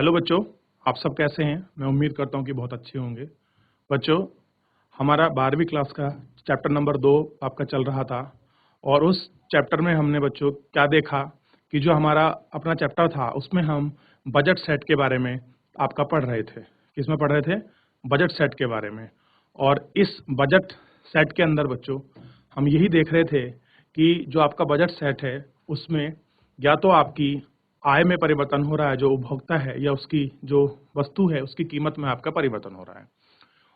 Hello बच्चों, आप सब कैसे हैं? मैं उम्मीद करता हूं कि बहुत अच्छे होंगे। बच्चों, हमारा 12वीं क्लास का चैप्टर नंबर 2 आपका चल रहा था और उस चैप्टर में हमने बच्चों क्या देखा कि जो हमारा अपना चैप्टर था उसमें हम बजट सेट के बारे में आपका पढ़ रहे थे। किसमें पढ़ रहे थे? बजट सेट के बारे में। और इस बजट सेट के अंदर बच्चों हम यही देख रहे थे कि जो आपका बजट सेट है उसमें या तो आपकी आय में परिवर्तन हो रहा है, जो उपभोक्ता है, या उसकी जो वस्तु है उसकी कीमत में आपका परिवर्तन हो रहा है।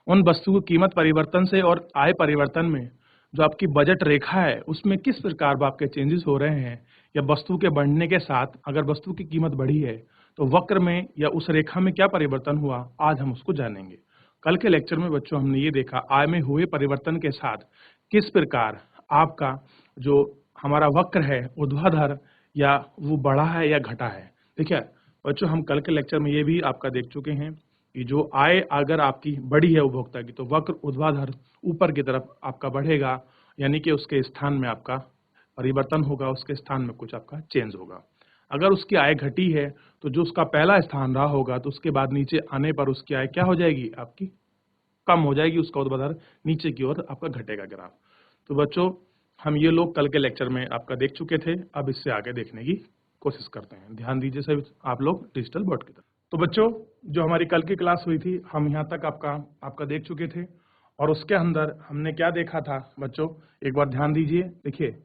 उन वस्तु की कीमत परिवर्तन से और आय परिवर्तन में जो आपकी बजट रेखा है उसमें किस प्रकार आपके चेंजेस हो रहे हैं, या वस्तु के बढ़ने के साथ अगर वस्तु की कीमत बढ़ी है तो वक्र में या उस रेखा में क्या परिवर्तन हुआ, आज हम उसको जानेंगे। कल के लेक्चर में बच्चों हमने ये देखा आय में हुए परिवर्तन के साथ किस प्रकार आपका जो हमारा वक्र है ऊर्ध्वाधर या वो बढ़ा है या घटा है। ठीक है बच्चों, हम कल के लेक्चर में ये भी आपका देख चुके हैं कि जो आय अगर आपकी बढ़ी है उपभोक्ता की तो वक्र ऊर्ध्वाधर ऊपर की तरफ आपका बढ़ेगा, यानी कि उसके स्थान में आपका परिवर्तन होगा, उसके स्थान में कुछ आपका चेंज होगा। अगर उसकी आय घटी है तो जो उसका पहला स्थान रहा होगा तो उसके बाद नीचे आने पर उसकी आय क्या हो जाएगी, आपकी कम हो जाएगी, उसका ऊर्ध्वाधर नीचे की ओर आपका घटेगा ग्राफ। तो बच्चों, हम ये लोग कल के लेक्चर में आपका देख चुके थे, अब इससे आगे देखने की कोशिश करते हैं। ध्यान दीजिए सभी आप लोग डिजिटल बोर्ड की तरफ। तो बच्चों, जो हमारी कल की क्लास हुई थी हम यहाँ तक आपका देख चुके थे और उसके अंदर हमने क्या देखा था बच्चों, एक बार ध्यान दीजिए। देखिए,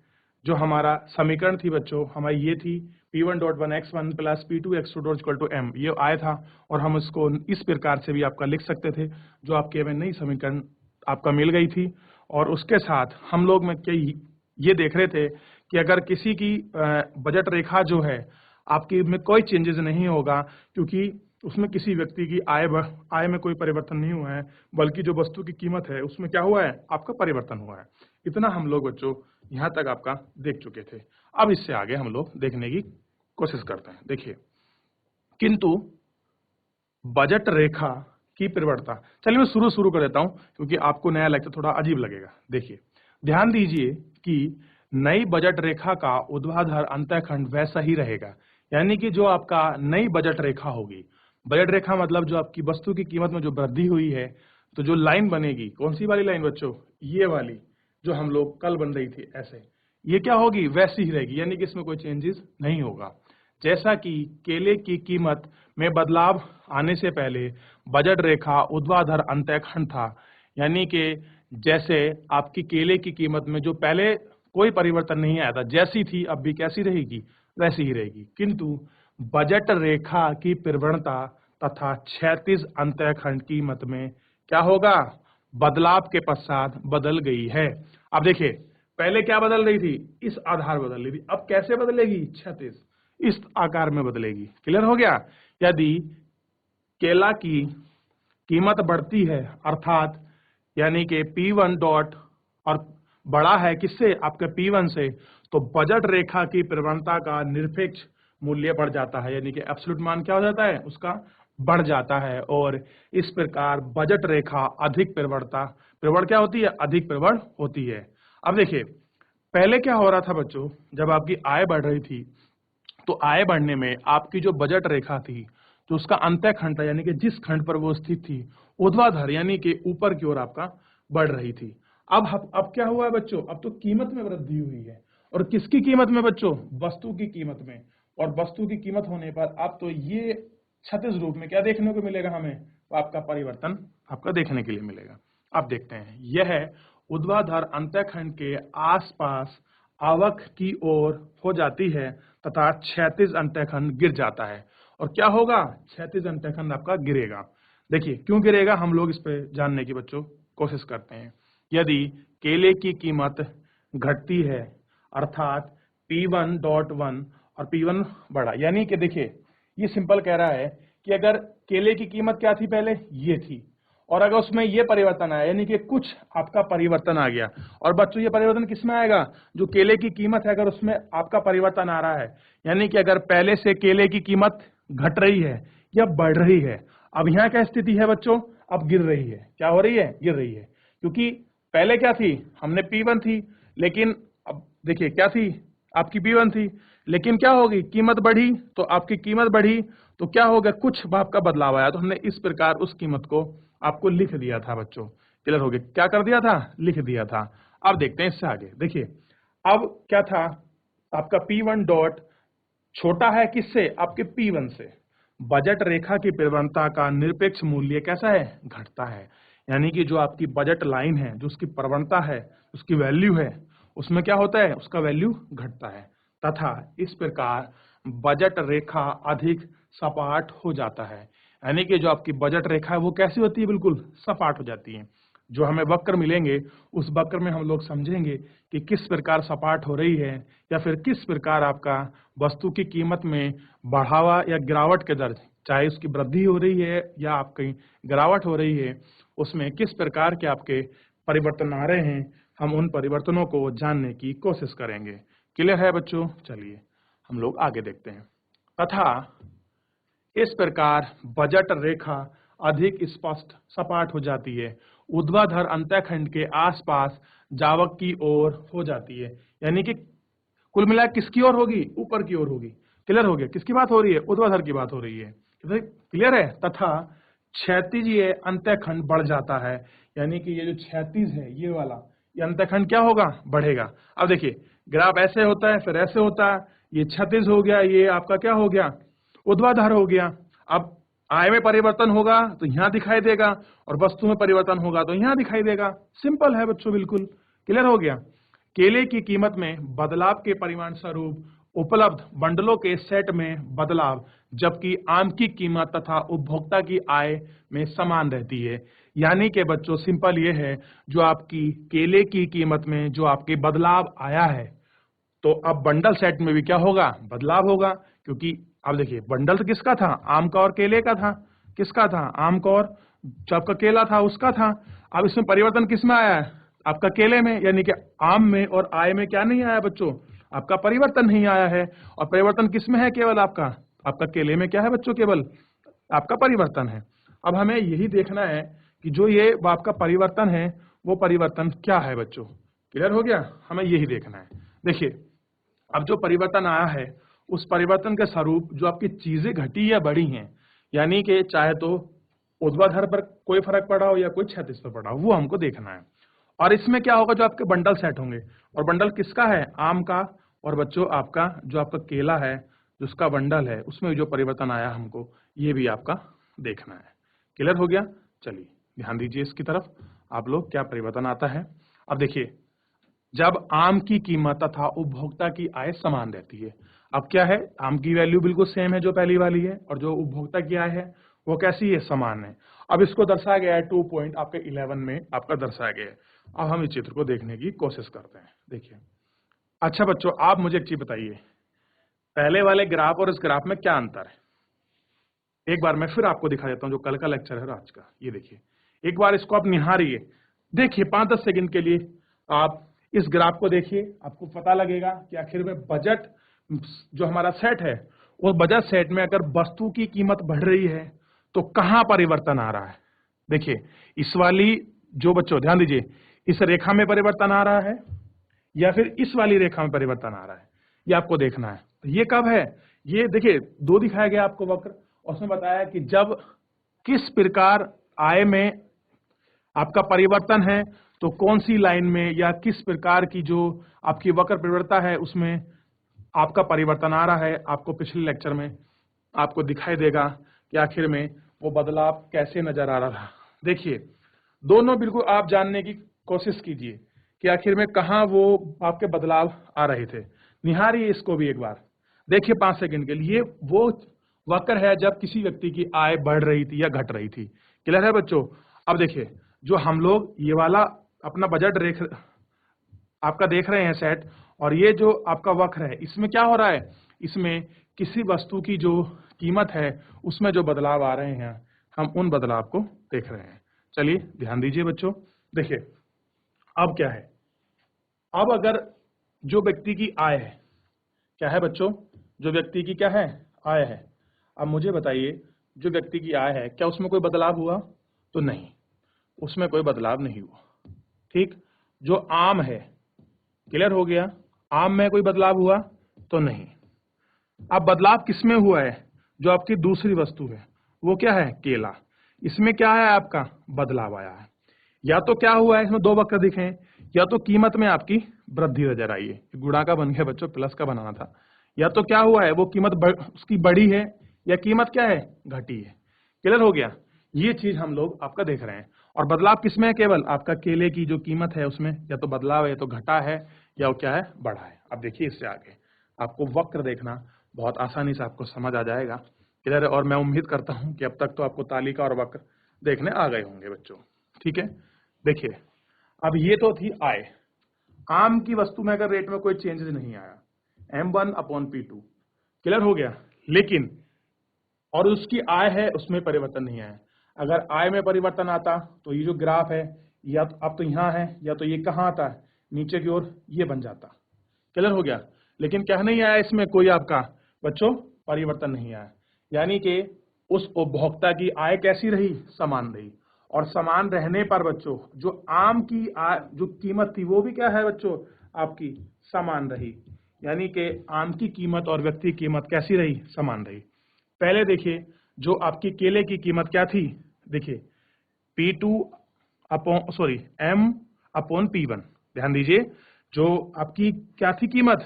जो हमारा समीकरण थी बच्चों हमारी ये थी P1.1x1 प्लस P2x2 ये आया था, और हम इसको इस प्रकार से भी आपका लिख सकते थे, जो आपके हमें नई समीकरण आपका मिल गई थी। और उसके साथ हम लोग में क्या ये देख रहे थे कि अगर किसी की बजट रेखा जो है आपकी में कोई चेंजेस नहीं होगा, क्योंकि उसमें किसी व्यक्ति की आय में कोई परिवर्तन नहीं हुआ है, बल्कि जो वस्तु की कीमत है उसमें क्या हुआ है, आपका परिवर्तन हुआ है। इतना हम लोग बच्चों यहाँ तक आपका देख चुके थे। अब इससे आगे हम लोग देखने की कोशिश करते हैं। देखिए, किंतु बजट रेखा की प्रवणता, चलिए मैं शुरू कर देता हूं क्योंकि आपको नया लेक्चर थोड़ा अजीब लगेगा। देखिए, ध्यान दीजिए कि नई बजट रेखा का ऊर्ध्वाधर अंतःखंड वैसा ही रहेगा, यानी कि जो आपका नई बजट रेखा होगी, बजट रेखा मतलब जो आपकी वस्तु की कीमत में जो वृद्धि हुई है, तो जो लाइन बनेगी, कौन सी वाली लाइन बच्चों, ये वाली जो हम लोग कल बन रही थी ऐसे, ये क्या होगी, वैसी ही रहेगी, यानी कि इसमें कोई चेंजेस नहीं होगा। जैसा कि केले की कीमत में बदलाव आने से पहले बजट रेखा ऊर्ध्वाधर अंतःखंड था, यानी कि जैसे आपकी केले की कीमत में जो पहले कोई परिवर्तन नहीं आया था, जैसी थी अब भी कैसी रहेगी, वैसी ही रहेगी। किंतु बजट रेखा की प्रवणता तथा क्षैतिज अंतःखंड कीमत में क्या होगा, बदलाव के पश्चात बदल गई है। अब देखिए, पहले क्या बदल रही थी, इस आधार बदल रही थी, अब कैसे बदलेगी, क्षैतिज इस आकार में बदलेगी। क्लियर हो गया? यदि केला की कीमत बढ़ती है अर्थात यानी कि P1 डॉट और बड़ा है किससे, आपके P1 से, तो बजट रेखा की प्रवणता का निरपेक्ष मूल्य बढ़ जाता है, यानी कि एब्सोल्यूट मान क्या हो जाता है उसका, बढ़ जाता है। और इस प्रकार बजट रेखा अधिक प्रवणता, प्रवण क्या होती है, अधिक प्रवण होती है। अब देखिए, पहले क्या हो रहा था बच्चों, जब आपकी आय बढ़ रही थी तो आय बढ़ने में आपकी जो बजट रेखा थी, जो उसका अंतःखंड था, यानी कि जिस खंड पर वो स्थित थी, ऊर्ध्वाधर यानी कि ऊपर की ओर आपका बढ़ रही थी। अब क्या हुआ है बच्चों, अब तो कीमत में वृद्धि हुई है, और किसकी कीमत में बच्चों, वस्तु की कीमत में। और वस्तु की कीमत होने पर अब तो ये क्षैतिज रूप में क्या देखने को मिलेगा हमें, तो आपका परिवर्तन आपका देखने के लिए मिलेगा। अब देखते हैं, यह ऊर्ध्वाधर अंतःखंड के आसपास आवक की ओर हो जाती है तथा क्षैतिज अंतःखंड गिर जाता है। और क्या होगा, क्षैतिज अंतःखंड आपका गिरेगा। देखिए क्यों गिरेगा, हम लोग इस पे जानने की बच्चों कोशिश करते हैं। यदि केले की कीमत घटती है अर्थात P1.1 और P1 बढ़ा, यानी कि देखिए ये सिंपल कह रहा है कि अगर केले की कीमत क्या थी पहले, ये थी, और अगर उसमें ये परिवर्तन आया, यानी कि कुछ आपका परिवर्तन आ गया, और बच्चों ये परिवर्तन किसमें आएगा, जो केले की कीमत है अगर उसमें आपका परिवर्तन आ रहा है, यानी कि अगर पहले से केले की कीमत घट रही है या बढ़ रही है। अब यहाँ क्या स्थिति है बच्चों, अब गिर रही है, क्या हो रही है, गिर रही है, क्योंकि पहले क्या थी, हमने P1 थी, लेकिन अब देखिए क्या थी, आपकी P1 थी, लेकिन क्या होगी, कीमत बढ़ी, तो आपकी कीमत बढ़ी तो क्या होगा, कुछ आपका बदलाव आया, तो हमने इस प्रकार उस कीमत को आपको लिख दिया था बच्चों। क्लियर हो गया, क्या कर दिया था, लिख दिया था। अब देखते हैं इससे आगे। देखिए अब क्या था, आपका P1 डॉट छोटा है किससे, आपके P1 से। बजट रेखा की प्रवणता का निरपेक्ष मूल्य कैसा है, घटता है। यानी कि जो आपकी बजट लाइन है, जो उसकी प्रवणता है, उसकी वैल्यू है, उसमें क्या होता है, उसका वैल्यू घटता है। तथा इस प्रकार बजट रेखा अधिक सपाट हो जाता है। यानी कि जो आपकी बजट रेखा है वो कैसी होती है, बिल्कुल सपाट हो जाती है। जो हमें वक्र मिलेंगे उस वक्र में हम लोग समझेंगे कि किस प्रकार सपाट हो रही है, या फिर किस प्रकार आपका वस्तु की कीमत में बढ़ावा या गिरावट के दर, चाहे उसकी वृद्धि हो रही है या आपकी गिरावट हो रही है, उसमें किस प्रकार के आपके परिवर्तन आ रहे हैं, हम उन परिवर्तनों को जानने की कोशिश करेंगे। क्लियर है बच्चों, चलिए हम लोग आगे देखते हैं। तथा इस प्रकार बजट रेखा अधिक स्पष्ट सपाट हो जाती है, ऊर्ध्वाधर अंतःखंड के आसपास जावक की ओर हो जाती है। यानी कि कुल मिला किसकी ओर होगी, ऊपर की ओर होगी। क्लियर हो गया, किसकी बात हो रही है, ऊर्ध्वाधर की बात हो रही है। क्लियर है। तथा क्षैतिजीय अंतःखंड बढ़ जाता है। यानी कि ये जो क्षैतिज है ये वाला, ये अंतःखंड क्या होगा, बढ़ेगा। अब देखिए ग्राफ ऐसे होता है, फिर ऐसे होता है, ये क्षैतिज हो गया, ये आपका क्या हो गया, ऊर्ध्वाधर हो गया। अब आय में परिवर्तन होगा तो यहाँ दिखाई देगा, और वस्तु में परिवर्तन होगा तो यहाँ दिखाई देगा। सिंपल है बच्चों, बिल्कुल क्लियर हो गया। केले की कीमत में बदलाव के परिमाण स्वरूप उपलब्ध बंडलों के सेट में बदलाव, जबकि आम की कीमत तथा उपभोक्ता की आय में समान रहती है। यानी कि बच्चों सिंपल ये है, जो आपकी केले की कीमत में जो आपके बदलाव आया है, तो अब बंडल सेट में भी क्या होगा, बदलाव होगा। क्योंकि अब देखिए बंडल तो किसका था, आम का और केले का था। किसका था, आम का, और जो आपका केला था उसका था। अब इसमें परिवर्तन किस में आया है, आपका केले में। यानी कि आम में और आय में क्या नहीं आया बच्चों, आपका परिवर्तन नहीं आया है। और परिवर्तन किस में है, केवल आपका आपका केले में क्या है बच्चों, केवल आपका परिवर्तन है। अब हमें यही देखना है कि जो ये आपका परिवर्तन है वो परिवर्तन क्या है बच्चों। क्लियर हो गया, हमें यही देखना है। देखिए अब जो परिवर्तन आया है उस परिवर्तन के स्वरूप जो आपकी चीजें घटी या बढ़ी हैं, यानी कि चाहे तो ऊर्ध्वाधर पर कोई फर्क पड़ा हो या कोई क्षैतिज पर पड़ा हो, वो हमको देखना है। और इसमें क्या होगा, जो आपके बंडल सेट होंगे, और बंडल किसका है, आम का, और बच्चों आपका जो आपका केला है जिसका बंडल है उसमें जो परिवर्तन आया हमको, ये भी आपका देखना है। क्लियर हो गया, चलिए ध्यान दीजिए इसकी तरफ, आप लोग क्या परिवर्तन आता है। अब देखिए जब आम की कीमत तथा उपभोक्ता की आय समान रहती है। अब क्या है, आम की वैल्यू बिल्कुल सेम है जो पहली वाली है, और जो उपभोक्ता की आय है वो कैसी है, समान है। अब इसको दर्शाया गया है 2 पॉइंट आपके 11 में आपका दर्शाया गया है। अब हम इस चित्र को देखने की कोशिश करते हैं। देखिए अच्छा बच्चों, आप मुझे एक चीज बताइए, पहले वाले ग्राफ और इस ग्राफ में क्या अंतर है। एक बार मैं फिर आपको दिखा देता हूं जो कल का लेक्चर है आज का। ये देखिए एक बार इसको आप निहारिए, देखिए 5-10 सेकंड के लिए आप इस ग्राफ को देखिए, आपको पता लगेगा कि आखिर में बजट जो हमारा सेट है, वो बजट सेट में अगर वस्तु की कीमत बढ़ रही है तो कहां परिवर्तन आ रहा है। देखिए इस वाली, जो बच्चों ध्यान दीजिए, इस रेखा में परिवर्तन आ रहा है या फिर इस वाली रेखा में परिवर्तन आ रहा है, ये आपको देखना है। तो ये कब है, ये देखिए 2 दिखाया गया आपको वक्र, और उसमें बताया कि जब किस प्रकार आय में आपका परिवर्तन है तो कौन सी लाइन में या किस प्रकार की जो आपकी वक्र प्रवृत्ता है उसमें आपका परिवर्तन आ रहा है। आपको पिछले लेक्चर में आपको दिखाई देगा कि आखिर में वो बदलाव कैसे नजर आ रहा था। देखिए दोनों बिल्कुल आप जानने की कोशिश कीजिए कि आखिर में कहाँ वो आपके बदलाव आ रहे थे। निहारिए इसको भी एक बार, देखिए 5 सेकंड के लिए। वो वक्र है जब किसी व्यक्ति की आय बढ़ रही थी या घट रही थी। क्लियर है बच्चों। अब देखिए जो हम लोग ये वाला अपना बजट आपका देख रहे हैं सेट, और ये जो आपका वक्र है इसमें क्या हो रहा है, इसमें किसी वस्तु की जो कीमत है उसमें जो बदलाव आ रहे हैं, हम उन बदलाव को देख रहे हैं। चलिए ध्यान दीजिए बच्चों। देखिए अब क्या है, अब अगर जो व्यक्ति की आय है, क्या है बच्चों, जो व्यक्ति की क्या है, आय है। अब मुझे बताइए जो व्यक्ति की आय है क्या उसमें कोई बदलाव हुआ, तो नहीं, उसमें कोई बदलाव नहीं हुआ। ठीक, जो आम है, क्लियर हो गया, आम में कोई बदलाव हुआ तो नहीं। अब बदलाव किसमें हुआ है? जो आपकी दूसरी वस्तु है वो क्या है? केला। इसमें क्या है? आपका बदलाव आया है। या तो क्या हुआ है, इसमें दो वक्र दिखे हैं, या तो कीमत में आपकी वृद्धि नजर आई है, गुणा का बन गया बच्चों, प्लस का बनाना था। या तो क्या हुआ है, वो कीमत उसकी बढ़ी है, या कीमत क्या है? घटी है। क्लियर हो गया? ये चीज हम लोग आपका देख रहे हैं। और बदलाव किसमें है? केवल आपका केले की जो कीमत है उसमें या तो बदलाव है, या तो घटा है, या वो क्या है? बढ़ा है। अब देखिए इससे आगे आपको वक्र देखना बहुत आसानी से आपको समझ आ जाएगा। क्लियर है? और मैं उम्मीद करता हूं कि अब तक तो आपको तालिका और वक्र देखने आ गए होंगे बच्चों। ठीक है, देखिए अब ये तो थी आय। आम की वस्तु में अगर रेट में कोई चेंजेस नहीं आया, M1/P2, क्लियर हो गया। लेकिन और उसकी आय है उसमें परिवर्तन नहीं आया। अगर आय में परिवर्तन आता तो ये जो ग्राफ है या तो अब तो यहाँ है, या तो ये कहाँ आता है? नीचे की ओर ये बन जाता। क्लियर हो गया? लेकिन क्या नहीं आया इसमें कोई आपका बच्चों परिवर्तन नहीं आया, यानी कि उस उपभोक्ता की आय कैसी रही? समान रही। और समान रहने पर बच्चों जो आम की आय जो कीमत थी वो भी क्या है बच्चों? आपकी समान रही। यानी कि आम की कीमत और व्यक्ति की कीमत कैसी रही? समान रही। पहले देखिए जो आपकी केले की कीमत क्या थी? देखिए M/P1, ध्यान दीजिए। जो आपकी क्या थी कीमत?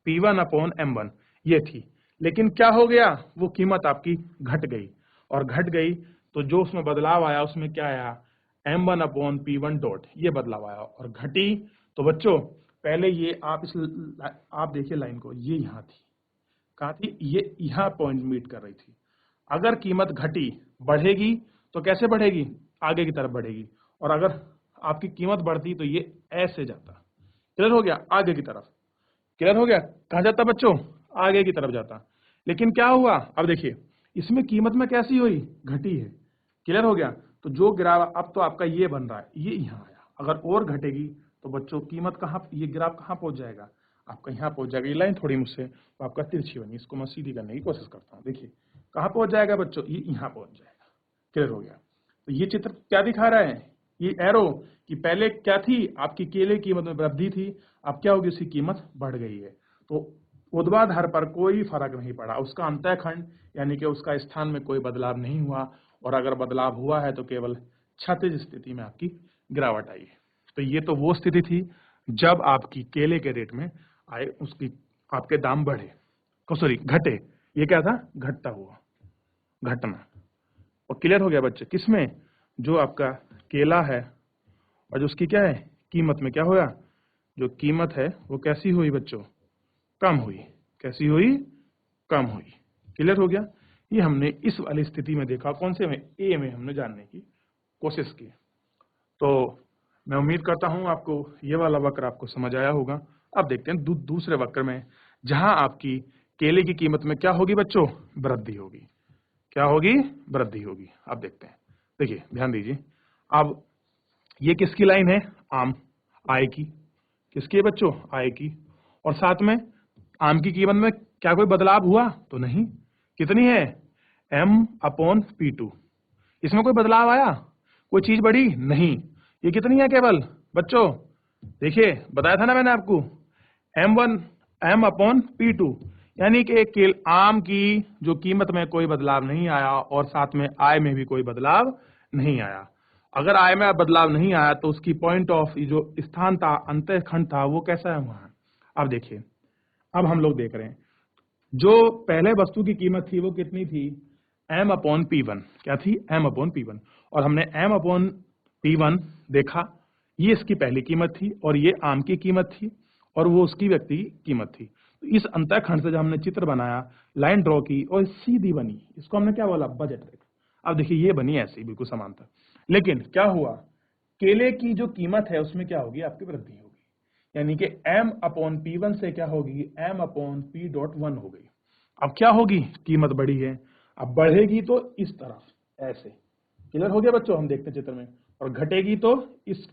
P1/M1 ये थी। लेकिन क्या हो गया? वो कीमत आपकी घट गई, और घट गई तो जो उसमें बदलाव आया उसमें क्या आया? M1/P1 डॉट, ये बदलाव आया। और घटी तो बच्चों पहले ये आप देखिए लाइन को, ये यहाँ थी, कहाँ थी? ये यहाँ पॉइंट मीट कर रही थी। अगर कीमत घटी बढ़ेगी तो कैसे बढ़ेगी? आगे की तरफ बढ़ेगी। और अगर आपकी कीमत बढ़ती तो ये ऐसे जाता। क्लियर हो गया? आगे की तरफ। क्लियर हो गया? कहाँ जाता बच्चों? आगे की तरफ जाता। लेकिन क्या हुआ? अब देखिए इसमें कीमत में कैसी हुई? घटी है। क्लियर हो गया? तो जो ग्राफ अब तो आपका ये बन रहा है, ये यहाँ आया। अगर और घटेगी तो बच्चों कीमत कहाँ, ये ग्राफ कहाँ पहुंच जाएगा? आपका यहाँ पहुंच जाएगा। ये लाइन थोड़ी मुझसे तो आपका तिरछी बनी, इसको मैं सीधी करने की कोशिश करता हूँ। देखिए कहाँ पहुंच जाएगा बच्चों? ये यहाँ पहुंच जाएगा। क्लियर हो गया? तो ये चित्र क्या दिखा रहा है? ये एरो कि पहले क्या थी? आपकी केले की कीमत में वृद्धि थी, अब क्या होगी? उसकी कीमत बढ़ गई है। तो ऊर्ध्वाधर पर कोई फर्क नहीं पड़ा, उसका अंतःखंड यानी कि उसका स्थान में कोई बदलाव नहीं हुआ। और अगर बदलाव हुआ है तो केवल क्षैतिज स्थिति में आपकी गिरावट आई है। तो ये तो वो स्थिति थी जब आपकी केले के रेट में आए, उसकी आपके दाम बढ़े, सॉरी घटे। ये क्या था? घटता हुआ, घटना। और क्लियर हो गया बच्चे? किसमें? जो आपका केला है और जो उसकी क्या है? कीमत में क्या हुआ? जो कीमत है वो कैसी हुई बच्चों? कम हुई। कैसी हुई? कम हुई। क्लियर हो गया? ये हमने इस वाली स्थिति में देखा। कौन से में? ए में हमने जानने की कोशिश की। तो मैं उम्मीद करता हूं आपको ये वाला वक्र आपको समझ आया होगा। अब देखते हैं दूसरे वक्र में, जहां आपकी केले की कीमत में क्या होगी बच्चों? वृद्धि होगी। क्या होगी? वृद्धि होगी। अब देखते हैं। देखिए ध्यान दीजिए। अब ये किसकी लाइन है? आम, आय की। किसकी है बच्चों? आय की। और साथ में आम की कीमत में क्या कोई बदलाव हुआ? तो नहीं। कितनी है? M/P2। इसमें कोई बदलाव आया? कोई चीज बढ़ी? नहीं। ये कितनी है केवल बच्चों? देखिए बताया था ना मैंने आपको, M/P2, यानी कि आम की जो कीमत में कोई बदलाव नहीं आया और साथ में आय में भी कोई बदलाव नहीं आया। अगर आय में बदलाव नहीं आया तो उसकी पॉइंट ऑफ जो स्थान था, अंतःखंड था, वो कैसा है वहां? अब देखिए, अब हम लोग देख रहे हैं जो पहले वस्तु की कीमत थी वो कितनी थी? M/P1। क्या थी? M/P1। और हमने M/P1 देखा, ये इसकी पहली कीमत थी और ये आम की कीमत थी और वो उसकी व्यक्ति की कीमत थी। तो इस अंतःखंड से जब हमने चित्र बनाया, लाइन ड्रॉ की और सीधी बनी, इसको हमने क्या बोला? बजट रेखा। अब देखिए ये बनी ऐसी बिल्कुल समांतर। लेकिन क्या हुआ? केले की जो कीमत है उसमें क्या होगी? आपकी वृद्धि होगी। यानी कि M/P1 से क्या होगी? M/P.1 हो गई। अब क्या होगी? कीमत बढ़ी है, अब बढ़ेगी तो इस तरफ ऐसे। क्लियर हो गया बच्चों? हम देखते हैं चित्र में। और घटेगी तो इस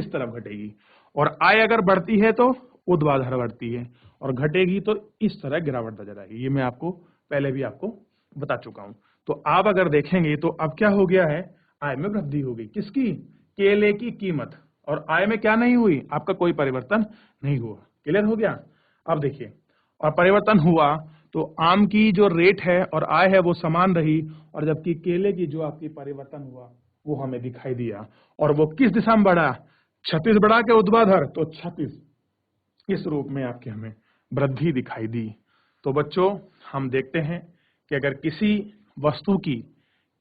तरफ घटेगी। और आय अगर बढ़ती है तो ऊर्ध्वाधर बढ़ती है, और घटेगी तो इस तरह गिरावट नजर आएगी। ये मैं आपको पहले भी आपको बता चुका हूं। तो आप अगर देखेंगे तो अब क्या हो गया है? आय में वृद्धि हो गई। किसकी? केले की कीमत। और आय में क्या नहीं हुई? आपका कोई परिवर्तन नहीं हुआ। क्लियर हो गया? अब देखिए, और परिवर्तन हुआ तो आम की जो रेट है और आय है वो समान रही, और जबकि केले की जो आपकी परिवर्तन हुआ वो हमें दिखाई दिया। और वो किस दिशा में बढ़ा? 36 बढ़ा के ऊर्ध्वाधर, तो 36 इस रूप में आपके हमें वृद्धि दिखाई दी। तो बच्चों हम देखते हैं कि अगर किसी वस्तु की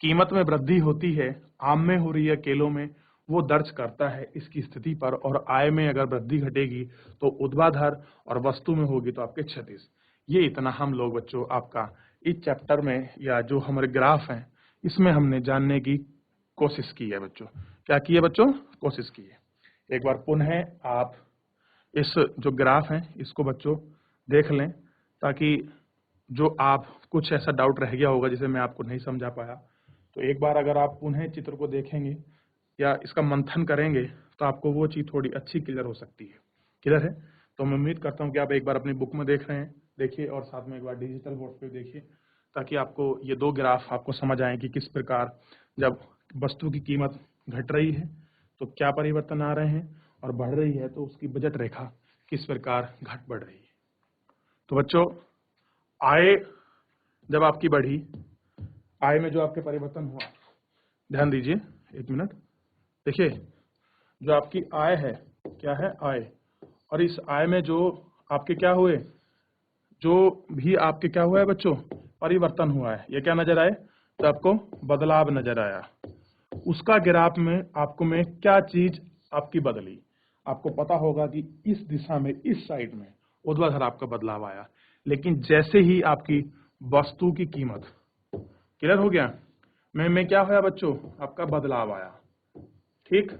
कीमत में वृद्धि होती है, आम में हो रही है, केलों में, वो दर्ज करता है इसकी स्थिति पर, और आय में अगर वृद्धि घटेगी तो ऊर्ध्वाधर, और वस्तु में होगी तो आपके 36। ये इतना हम लोग बच्चों आपका इस चैप्टर में, या जो हमारे ग्राफ हैं इसमें हमने जानने की कोशिश की है बच्चों। क्या की है बच्चों? कोशिश की है। एक बार पुनः आप इस जो ग्राफ है इसको बच्चों देख लें, ताकि जो आप कुछ ऐसा डाउट रह गया होगा जिसे मैं आपको नहीं समझा पाया, तो एक बार अगर आप पुनः चित्र को देखेंगे या इसका मंथन करेंगे तो आपको वो चीज़ थोड़ी अच्छी क्लियर हो सकती है। क्लियर है? तो मैं उम्मीद करता हूँ कि आप एक बार अपनी बुक में देख रहे हैं, देखिए, और साथ में एक बार डिजिटल बोर्ड पे देखिए, ताकि आपको ये दो ग्राफ आपको समझ आए कि किस प्रकार जब वस्तु की कीमत घट रही है तो क्या परिवर्तन आ रहे हैं, और बढ़ रही है तो उसकी बजट रेखा किस प्रकार घट बढ़ रही है। तो बच्चों आय जब आपकी बढ़ी, आय में जो आपके परिवर्तन हुआ, ध्यान दीजिए, एक मिनट, देखिए, जो आपकी आय है, क्या है? आय। और इस आय में जो आपके क्या हुए, जो भी आपके क्या हुआ है बच्चों, परिवर्तन हुआ है, ये क्या नजर आए? तो आपको बदलाव नजर आया। उसका ग्राफ में आपको में क्या चीज आपकी बदली? आपको पता होगा कि इस दिशा में, इस साइड में ऊर्ध्वाधर आपका बदलाव आया। लेकिन जैसे ही आपकी वस्तु की कीमत, क्लियर हो गया, में क्या हुआ बच्चों? आपका बदलाव आया। ठीक,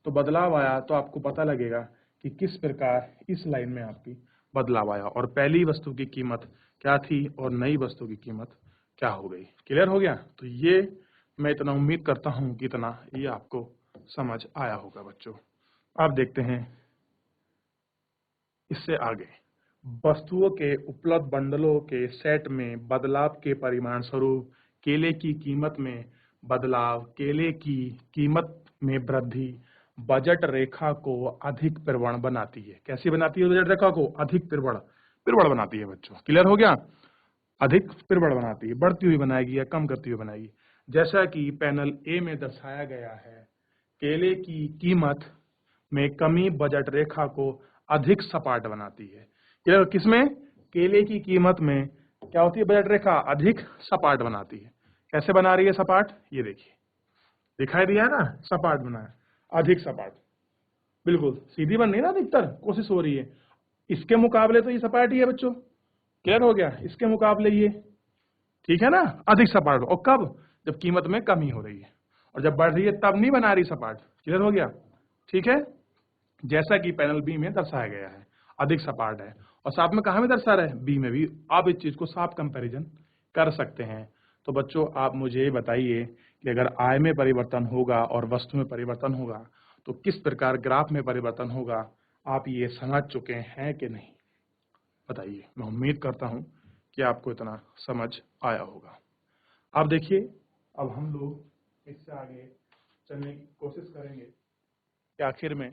तो बदलाव आया तो आपको पता लगेगा कि किस प्रकार इस लाइन में आपकी बदलाव आया, और पहली वस्तु की कीमत क्या थी और नई वस्तु की कीमत क्या हो गई। क्लियर हो गया? तो ये मैं इतना उम्मीद करता हूं कि इतना ये आपको समझ आया होगा बच्चों। आप देखते हैं इससे आगे, वस्तुओं के उपलब्ध बंडलों के सेट में बदलाव के परिमाण स्वरूप केले की कीमत में बदलाव, केले की कीमत में वृद्धि बजट रेखा को अधिक प्रवण बनाती है। कैसी बनाती है बजट रेखा को? अधिक प्रवण, प्रवण बनाती है बच्चों। क्लियर हो गया? अधिक प्रवण बनाती है, बढ़ती हुई बनाएगी या कम करती हुई बनाएगी। जैसा कि पैनल ए में दर्शाया गया है, केले की कीमत में कमी बजट रेखा को अधिक सपाट बनाती है। क्लियर? किसमें? केले की कीमत में क्या होती है? बजट रेखा अधिक सपाट बनाती है। कैसे बना रही है सपाट? ये देखिए, दिखाई दिया है ना, सपाट बना है, अधिक सपाट, बिल्कुल सीधी बन रही है ना, अधिकतर कोशिश हो रही है। इसके मुकाबले तो ये सपाट ही है बच्चों। क्लियर हो गया? इसके मुकाबले ये, ठीक है ना, अधिक सपाट। और कब? जब कीमत में कमी हो रही है, और जब बढ़ रही है तब नहीं बना रही सपाट। क्लियर हो गया? ठीक है, जैसा कि पैनल बी में दर्शाया गया है, अधिक सपाट है। और साथ में कहा में दर्शा रहा है? बी में भी। आप इस चीज को साफ कंपैरिजन कर सकते हैं। तो बच्चों आप मुझे ये बताइए कि अगर आय में परिवर्तन होगा और वस्तु में परिवर्तन होगा तो किस प्रकार ग्राफ में परिवर्तन होगा? आप ये समझ चुके हैं कि नहीं? बताइए। मैं उम्मीद करता हूं कि आपको इतना समझ आया होगा। अब देखिए, अब हम लोग इससे आगे चलने की कोशिश करेंगे कि आखिर में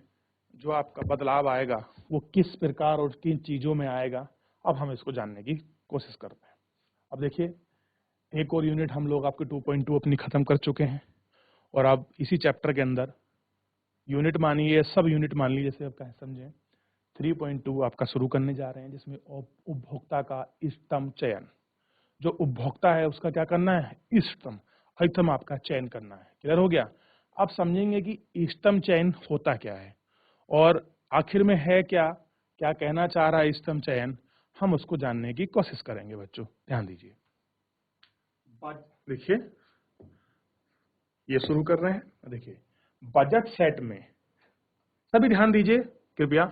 जो आपका बदलाव आएगा वो किस प्रकार और किन चीजों में आएगा। अब हम इसको जानने की कोशिश करते हैं। अब देखिए, एक और यूनिट हम लोग आपके 2.2 अपनी खत्म कर चुके हैं, और अब इसी चैप्टर के अंदर यूनिट मानिए, सब यूनिट मान लीजिए, जैसे आप कहें समझें, 3.2 आपका शुरू करने जा रहे हैं, जिसमें उपभोक्ता का इष्टतम चयन। जो उपभोक्ता है उसका क्या करना है? इष्टतम, अधिकतम आपका चयन करना है। क्लियर हो गया? आप समझेंगे कि इष्टतम चयन होता क्या है और आखिर में है क्या, क्या कहना चाह रहा है इष्टतम चयन, हम उसको जानने की कोशिश करेंगे बच्चों। ध्यान दीजिए, देखिए ये शुरू कर रहे हैं। देखिए, बजट सेट में सभी ध्यान दीजिए कृपया,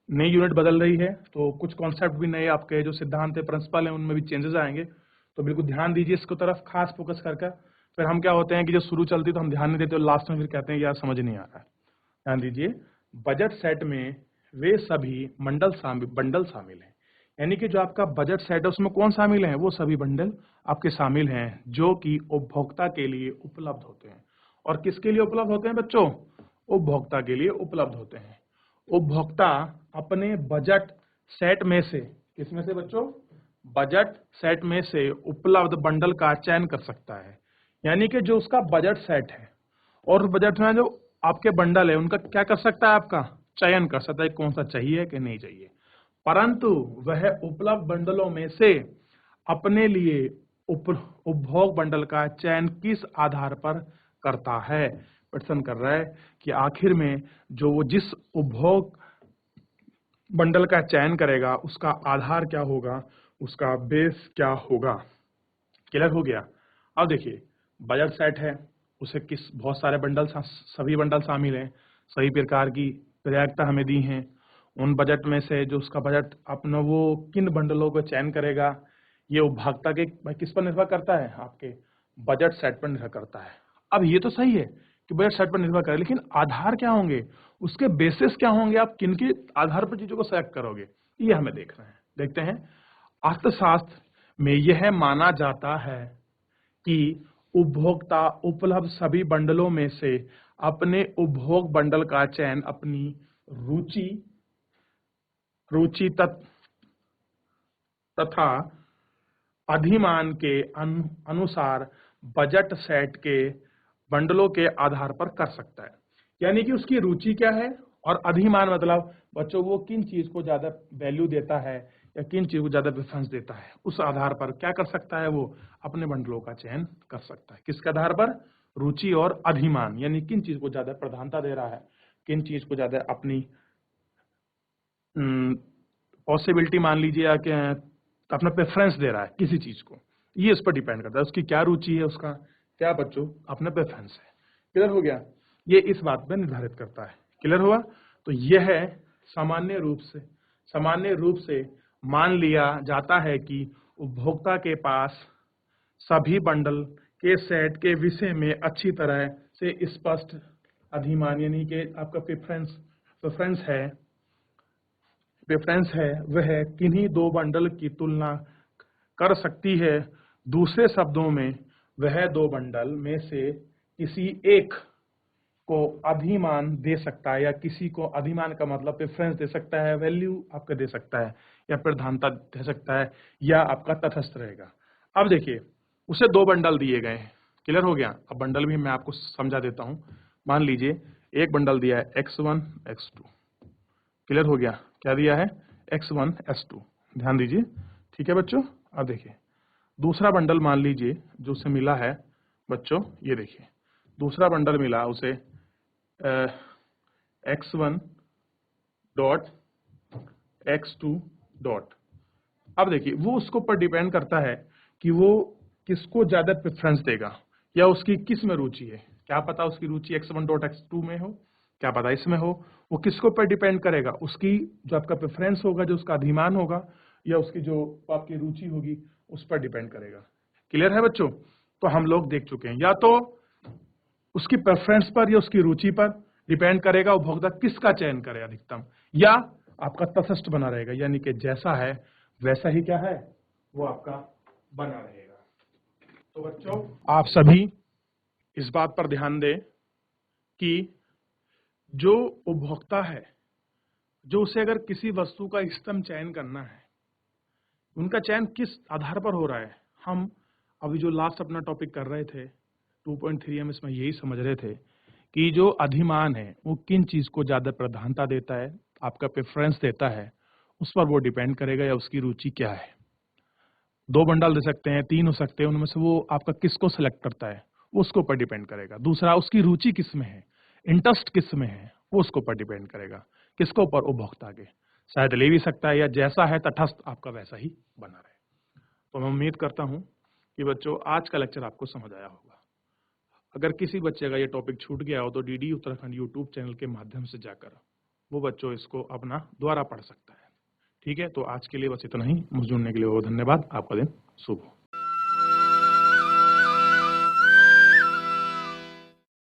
नई यूनिट बदल रही है तो कुछ कॉन्सेप्ट भी नए, आपके जो सिद्धांत है, प्रिंसिपल है, उनमें भी चेंजेस आएंगे। तो बिल्कुल ध्यान दीजिए इसको तरफ, खास फोकस करके। फिर हम क्या होते हैं कि जो शुरू चलती तो हम ध्यान नहीं देते और लास्ट में फिर कहते हैं यार समझ नहीं आ रहा है। ध्यान दीजिए, बजट सेट में वे सभी बंडल शामिल हैं, यानी कि जो आपका बजट सेट है उसमें कौन शामिल है? वो सभी बंडल आपके शामिल हैं जो कि उपभोक्ता के लिए उपलब्ध होते हैं। और किसके लिए उपलब्ध होते हैं बच्चों? उपभोक्ता के लिए उपलब्ध होते हैं। उपभोक्ता अपने बजट सेट में से, किसमें से बच्चों? बजट सेट में से उपलब्ध बंडल का चयन कर सकता है। यानी कि जो उसका बजट सेट है और उस बजट में जो आपके बंडल है उनका क्या कर सकता है, आपका चयन कर सकता है कौन सा चाहिए कि नहीं चाहिए। परंतु वह उपलब्ध बंडलों में से अपने लिए उपभोग बंडल का चयन किस आधार पर करता है। प्रश्न कर रहा है कि आखिर में जो वो जिस उपभोग बंडल का चयन करेगा उसका आधार क्या होगा, उसका बेस क्या होगा। क्लियर हो गया। अब देखिए बजट सेट है, उसे किस बहुत सारे बंडल सभी बंडल शामिल हैं, सभी प्रकार की प्रयागता हमें दी हैं। उन बजट में से जो उसका बजट अपना वो किन बंडलों को चयन करेगा, ये उपभोक्ता के किस पर निर्भर करता है, आपके बजट सेट पर निर्भर करता है। अब ये तो सही है कि बजट सेट पर निर्भर करे, लेकिन आधार क्या होंगे, उसके बेसिस क्या होंगे, आप किन के आधार पर चीजों को सेलेक्ट करोगे, ये हमें देखना है। देखते हैं। अर्थशास्त्र में यह माना जाता है कि उपभोक्ता उपलब्ध सभी बंडलों में से अपने उपभोग बंडल का चयन अपनी रुचि तथा अधिमान के अनुसार बजट सेट के बंडलों के आधार पर कर सकता है। यानी कि उसकी रुचि क्या है और अधिमान मतलब बच्चों वो किन चीज को ज्यादा वैल्यू देता है या किन चीज को ज्यादा प्रेफरेंस देता है, उस आधार पर क्या कर सकता है, वो अपने बंडलों का चयन कर सकता है। किसके आधार पर, रुचि और अधिमान, यानी किन चीज को ज्यादा प्रधानता दे रहा है, किन चीज को ज्यादा अपनी पॉसिबिलिटी मान लीजिए या कि अपना प्रेफरेंस दे रहा है किसी चीज को, ये इस पर डिपेंड करता है। उसकी क्या रुचि है, उसका क्या बच्चों अपना प्रेफरेंस है। क्लियर हो गया। ये इस बात पर निर्धारित करता है। क्लियर हुआ। तो यह सामान्य रूप से मान लिया जाता है कि उपभोक्ता के पास सभी बंडल के सेट के विषय में अच्छी तरह से स्पष्ट अधिमान यानी कि आपका प्रेफरेंस है वह किन्हीं दो बंडल की तुलना कर सकती है। दूसरे शब्दों में वह दो बंडल में से किसी एक को अधिमान दे सकता है, या किसी को अधिमान का मतलब प्रेफरेंस दे सकता है, वैल्यू आपका दे सकता है, या प्रधानता दे सकता है, या आपका तटस्थ रहेगा। अब देखिए उसे दो बंडल दिए गए हैं। क्लियर हो गया। अब बंडल भी मैं आपको समझा देता हूं। मान लीजिए एक बंडल दिया है x1 x2। क्लियर हो गया। क्या दिया है, x1 x2। ध्यान दीजिए। ठीक है बच्चों। अब देखिए दूसरा बंडल मान लीजिए जो उसे मिला है बच्चों, ये देखिए दूसरा बंडल मिला उसे x1 डॉट x2 डॉट। अब देखिए वो उसको पर डिपेंड करता है कि वो किसको ज्यादा प्रेफरेंस देगा या उसकी किस में रुचि है। क्या पता उसकी रुचि x1 डॉट x2 में हो, क्या पता इसमें हो। वो किसको पर डिपेंड करेगा, उसकी जो आपका प्रेफरेंस होगा, जो उसका अधिमान होगा, या उसकी जो आपकी रुचि होगी उस पर डिपेंड करेगा। क्लियर है बच्चों। तो हम लोग देख चुके हैं, या तो उसकी प्रेफरेंस पर या उसकी रुचि पर डिपेंड करेगा उपभोक्ता किसका चयन करे अधिकतम, या आपका तटस्थ बना रहेगा, यानी कि जैसा है वैसा ही क्या है वो आपका बना रहेगा। तो बच्चों आप सभी इस बात पर ध्यान दें कि जो उपभोक्ता है, जो उसे अगर किसी वस्तु का इष्टतम चयन करना है, उनका चयन किस आधार पर हो रहा है। हम अभी जो लास्ट अपना टॉपिक कर रहे थे 2.3 हम इसमें यही समझ रहे थे कि जो अधिमान है वो किन चीज को ज्यादा प्रधानता देता है, आपका प्रेफरेंस देता है, उस पर वो डिपेंड करेगा, या उसकी रुचि क्या है। दो बंडल दे सकते हैं, तीन हो सकते हैं, उनमें से वो आपका किसको सिलेक्ट करता है वो उसके ऊपर डिपेंड करेगा। दूसरा उसकी रुचि किस में है, इंटरेस्ट किस में है, वो उसके ऊपर डिपेंड करेगा। किसके ऊपर, उपभोक्ता के। शायद ले भी सकता है, या जैसा है तटस्थ आपका वैसा ही बना रहे। तो मैं उम्मीद करता हूं कि बच्चों आज का लेक्चर आपको समझ आया होगा। अगर किसी बच्चे का ये टॉपिक छूट गया हो तो डीडी उत्तराखंड यूट्यूब चैनल के माध्यम से जाकर वो बच्चों इसको अपना दोबारा पढ़ सकता है। ठीक है। तो आज के लिए बस इतना ही। मुझे जुड़ने के लिए बहुत धन्यवाद। आपका दिन शुभ हो।